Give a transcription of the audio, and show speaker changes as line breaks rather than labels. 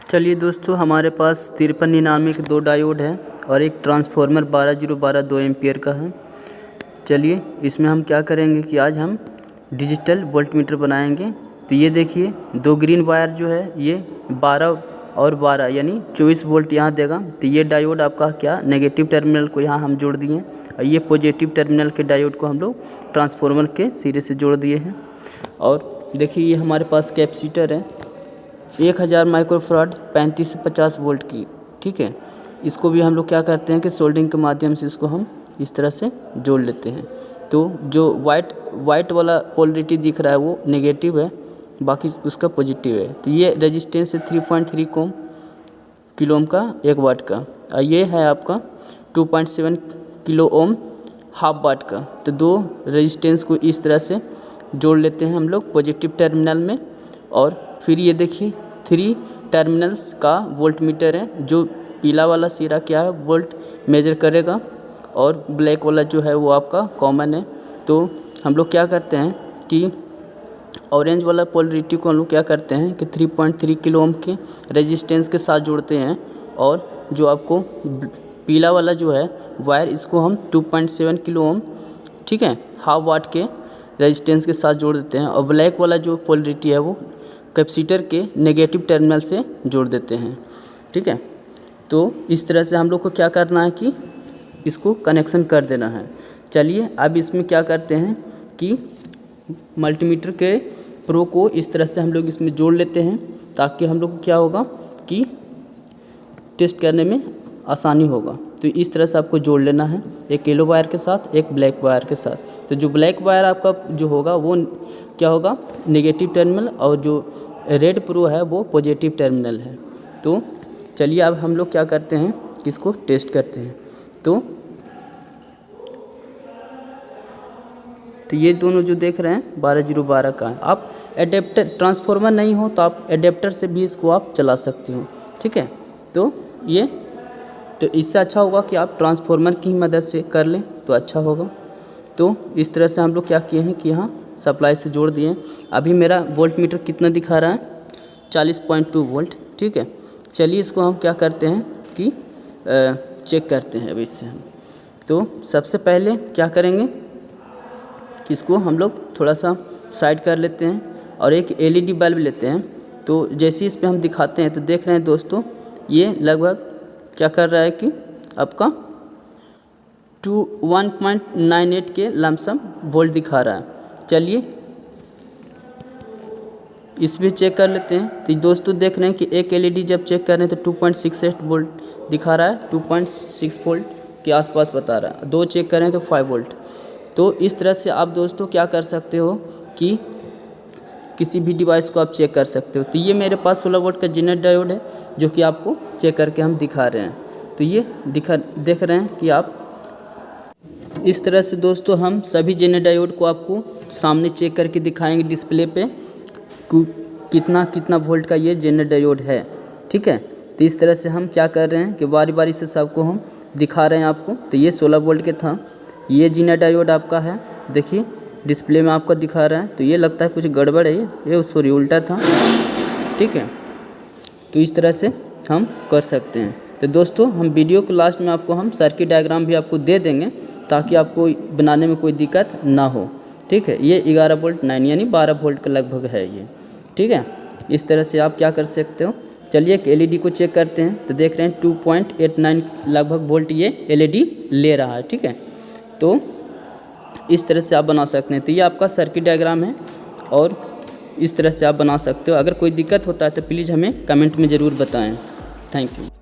चलिए दोस्तों, हमारे पास 5399 के 2 डायोड है और एक ट्रांसफार्मर 12012 2 एम्पियर का है। चलिए इसमें हम क्या करेंगे कि आज हम डिजिटल वोल्टमीटर बनाएंगे। तो ये देखिए 2 ग्रीन वायर जो है ये 12 और 12 यानी 24 वोल्ट यहाँ देगा। तो ये डायोड आपका क्या नेगेटिव टर्मिनल को यहाँ हम जोड़ दिए और ये पॉजिटिव टर्मिनल के डायोड को हम लोग ट्रांसफार्मर के सिरे से जोड़ दिए हैं। और देखिए ये हमारे पास कैपेसिटर है 1000 माइक्रोफराड 35 से 50 वोल्ट की, ठीक है। इसको भी हम लोग क्या करते हैं कि सोल्डरिंग के माध्यम से इसको हम इस तरह से जोड़ लेते हैं। तो जो वाइट वाला पोलरिटी दिख रहा है वो नेगेटिव है, बाकी उसका पॉजिटिव है। तो ये रेजिस्टेंस है 3.3 किलो ओम का 1 वाट का और ये है आपका 2.7 किलो ओम हाफ वाट का। तो 2 रेजिस्टेंस को इस तरह से जोड़ लेते हैं हम लोग पॉजिटिव टर्मिनल में। और फिर ये देखिए 3 टर्मिनल्स का वोल्ट मीटर है। जो पीला वाला सिरा क्या है वोल्ट मेजर करेगा और ब्लैक वाला जो है वो आपका कॉमन है। तो हम लोग क्या करते हैं कि ऑरेंज वाला पोलरिटी को हम लोग क्या करते हैं कि 3.3 किलो ओम के रेजिस्टेंस के साथ जोड़ते हैं और जो आपको पीला वाला जो है वायर इसको हम 2.7 किलो ओम, ठीक है, हाफ वाट के रेजिस्टेंस के साथ जोड़ देते हैं और ब्लैक वाला जो पोलरिटी है वो कैपेसिटर के नेगेटिव टर्मिनल से जोड़ देते हैं, ठीक है। तो इस तरह से हम लोग को क्या करना है कि इसको कनेक्शन कर देना है। चलिए अब इसमें क्या करते हैं कि मल्टीमीटर के प्रो को इस तरह से हम लोग इसमें जोड़ लेते हैं ताकि हम लोग को क्या होगा कि टेस्ट करने में आसानी होगा। तो इस तरह से आपको जोड़ लेना है, एक येलो वायर के साथ एक ब्लैक वायर के साथ। तो जो ब्लैक वायर आपका जो होगा वो क्या होगा नेगेटिव टर्मिनल और जो रेड प्रो है वो पॉजिटिव टर्मिनल है। तो चलिए अब हम लोग क्या करते हैं कि इसको टेस्ट करते हैं। तो ये दोनों जो देख रहे हैं 12012 का है। आप एडेप्टर ट्रांसफार्मर नहीं हो तो आप एडेप्टर से भी इसको आप चला सकते हो, ठीक है। तो इससे अच्छा होगा कि आप ट्रांसफार्मर की मदद से कर लें तो अच्छा होगा। तो इस तरह से हम लोग क्या किए हैं कि यहाँ सप्लाई से जोड़ दिए। अभी मेरा वोल्ट मीटर कितना दिखा रहा है 40.2 वोल्ट, ठीक है। चलिए इसको हम क्या करते हैं कि चेक करते हैं। अब इससे हम तो सबसे पहले क्या करेंगे कि इसको हम लोग थोड़ा सा साइड कर लेते हैं और एक एलईडी बल्ब लेते हैं। तो जैसे इस पर हम दिखाते हैं तो देख रहे हैं दोस्तों ये लगभग क्या कर रहा है कि आपका 1.98 के लमसम वोल्ट दिखा रहा है। चलिए इस भी चेक कर लेते हैं। तो दोस्तों देख रहे हैं कि एक एलईडी जब चेक कर रहे हैं तो 2.68 वोल्ट दिखा रहा है, 2.6 वोल्ट के आसपास बता रहा है। 2 चेक करें तो 5 वोल्ट। तो इस तरह से आप दोस्तों क्या कर सकते हो कि किसी भी डिवाइस को आप चेक कर सकते हो। तो ये मेरे पास 16 वोल्ट का जेनर डायोड है जो कि आपको चेक करके हम दिखा रहे हैं। तो ये देख रहे हैं कि आप इस तरह से दोस्तों हम सभी जेनर डायोड को आपको सामने चेक करके दिखाएंगे डिस्प्ले पे कितना वोल्ट का ये जेनर डायोड है, ठीक है। तो इस तरह से हम क्या कर रहे हैं कि बारी बारी से सबको हम दिखा रहे हैं आपको। तो ये 16 वोल्ट के था, ये जेनर डायोड आपका है, देखिए डिस्प्ले में आपको दिखा रहा है। तो ये लगता है कुछ गड़बड़ है, ये सॉरी उल्टा था, ठीक है। तो इस तरह से हम कर सकते हैं। तो दोस्तों हम वीडियो के लास्ट में आपको हम सर्किट डायग्राम भी आपको दे देंगे ताकि आपको बनाने में कोई दिक्कत ना हो, ठीक है। ये 11 वोल्ट 9 यानी 12 वोल्ट के लगभग है ये, ठीक है। इस तरह से आप क्या कर सकते हो। चलिए एक एलईडी को चेक करते हैं। तो देख रहे हैं 2.89 लगभग वोल्ट ये एलईडी ले रहा है, ठीक है। तो इस तरह से आप बना सकते हैं। तो ये आपका सर्किट डायग्राम है और इस तरह से आप बना सकते हो। अगर कोई दिक्कत होता है तो प्लीज़ हमें कमेंट में ज़रूर बताएं। Thank you.